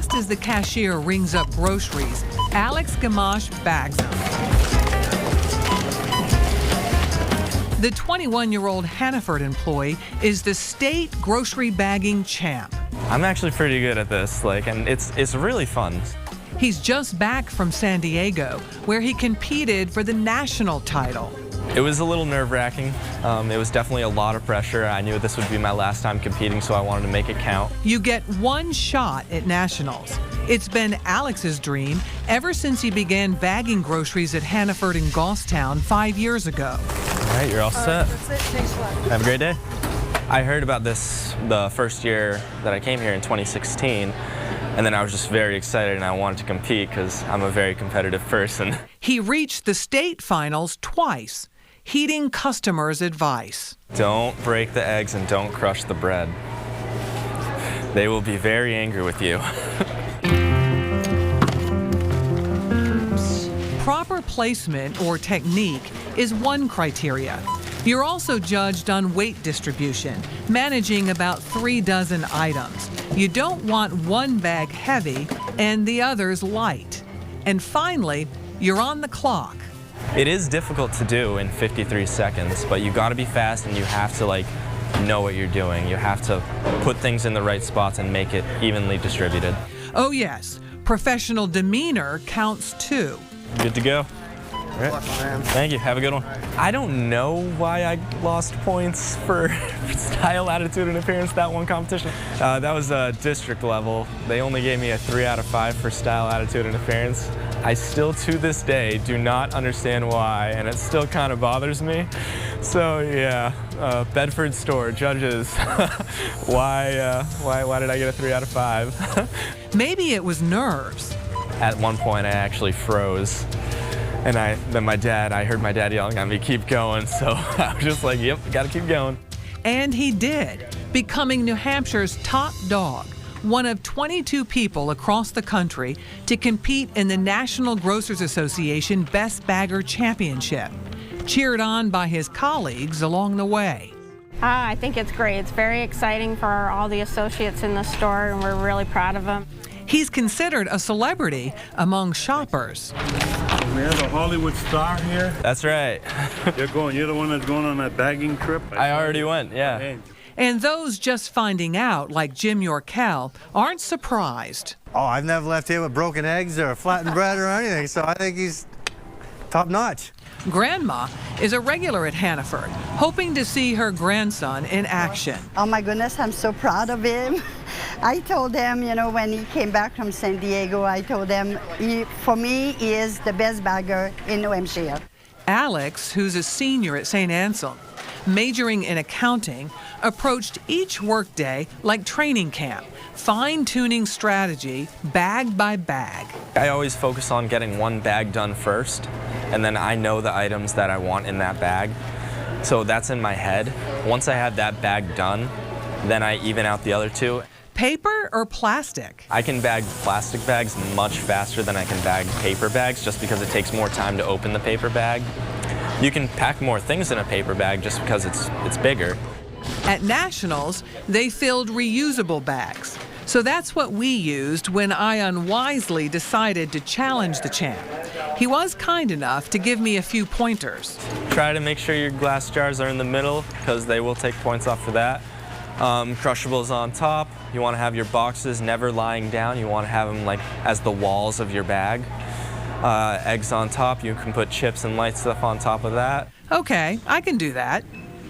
fast as the cashier rings up groceries, Alex Gamache bags them. The 21-year-old Hannaford employee is the state grocery bagging champ. I'm actually pretty good at this, and it's really fun. He's just back from San Diego, where he competed for the national title. It was a little nerve-wracking. It was definitely a lot of pressure. I knew this would be my last time competing, so I wanted to make it count. You get one shot at nationals. It's been Alex's dream ever since he began bagging groceries at Hannaford and Goffstown 5 years ago. All right, you're all set. That's it. Thanks a lot. Have a great day. I heard about this the first year that I came here in 2016, and then I was just very excited and I wanted to compete because I'm a very competitive person. He reached the state finals twice, heeding customers' advice. Don't break the eggs and don't crush the bread. They will be very angry with you. Proper placement or technique is one criteria. You're also judged on weight distribution, managing about 3 dozen items. You don't want one bag heavy and the others light. And finally, you're on the clock. It is difficult to do in 53 seconds, but you got to be fast and you have to know what you're doing. You have to put things in the right spots and make it evenly distributed. Oh yes, professional demeanor counts too. Good to go. All right. Thank you. Have a good one. I don't know why I lost points for style, attitude, and appearance that one competition. That was district level. They only gave me a 3 out of 5 for style, attitude, and appearance. I still, to this day, do not understand why, and it still kind of bothers me. So yeah, Bedford store judges. Why did I get a 3 out of 5? Maybe it was nerves. At one point, I actually froze. And I heard my dad yelling at me, keep going. So I was just like, yep, gotta keep going. And he did, becoming New Hampshire's top dog, one of 22 people across the country to compete in the National Grocers Association Best Bagger Championship, cheered on by his colleagues along the way. I think it's great. It's very exciting for all the associates in the store, and we're really proud of them. He's considered a celebrity among shoppers. We have a Hollywood star here. That's right. You're the one that's going on that bagging trip? I already went, yeah. Hey. And those just finding out, like Jim Yorkel, aren't surprised. Oh, I've never left here with broken eggs or flattened bread or anything, so I think he's top notch. Grandma is a regular at Hannaford, hoping to see her grandson in action. Oh my goodness, I'm so proud of him. I told him, when he came back from San Diego, I told him, for me, he is the best bagger in New Hampshire. Alex, who's a senior at St. Anselm, majoring in accounting, approached each workday like training camp, fine-tuning strategy bag by bag. I always focus on getting one bag done first, and then I know the items that I want in that bag. So that's in my head. Once I have that bag done, then I even out the other two. Paper or plastic? I can bag plastic bags much faster than I can bag paper bags just because it takes more time to open the paper bag. You can pack more things in a paper bag just because it's bigger. At Nationals, they filled reusable bags. So that's what we used when I unwisely decided to challenge the champ. He was kind enough to give me a few pointers. Try to make sure your glass jars are in the middle because they will take points off for that. Crushables on top. You want to have your boxes never lying down. You want to have them as the walls of your bag. Eggs on top. You can put chips and light stuff on top of that. Okay, I can do that.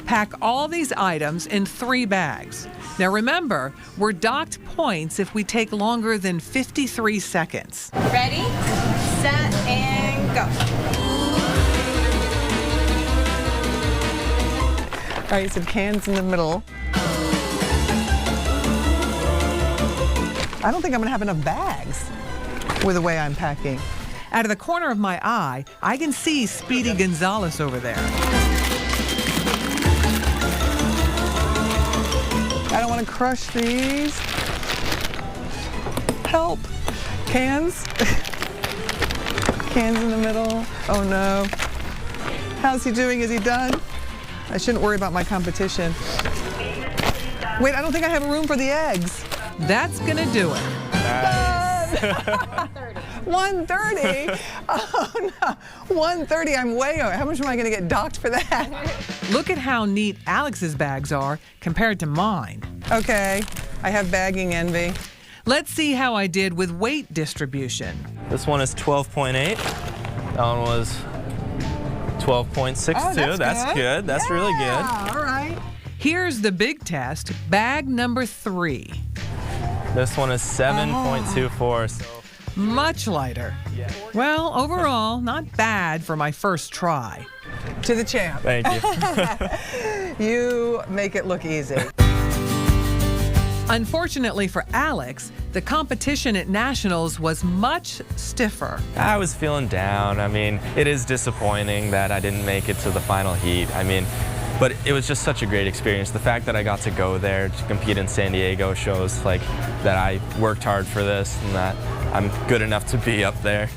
Pack all these items in 3 bags. Now remember, we're docked points if we take longer than 53 seconds. Ready, set, and go. All right, so cans in the middle. I don't think I'm gonna have enough bags with the way I'm packing. Out of the corner of my eye, I can see Speedy Gonzalez over there. I don't want to crush these. Help. Cans. Cans in the middle. Oh no. How's he doing? Is he done? I shouldn't worry about my competition. Wait, I don't think I have room for the eggs. That's gonna do it. Nice. 130? Oh no, 130, I'm way over. How much am I gonna get docked for that? Look at how neat Alex's bags are compared to mine. Okay, I have bagging envy. Let's see how I did with weight distribution. This one is 12.8. That one was 12.62. Oh, that's good. That's really good. All right. Here's the big test, bag number 3. This one is 7.24. So Much lighter. Well, overall, not bad for my first try. To the champ. thank you. You make it look easy. Unfortunately for Alex, the competition at Nationals was much stiffer. I was feeling down. I mean, it is disappointing that I didn't make it to the final heat. I mean, but it was just such a great experience. The fact that I got to go there to compete in San Diego shows like that I worked hard for this and that I'm good enough to be up there.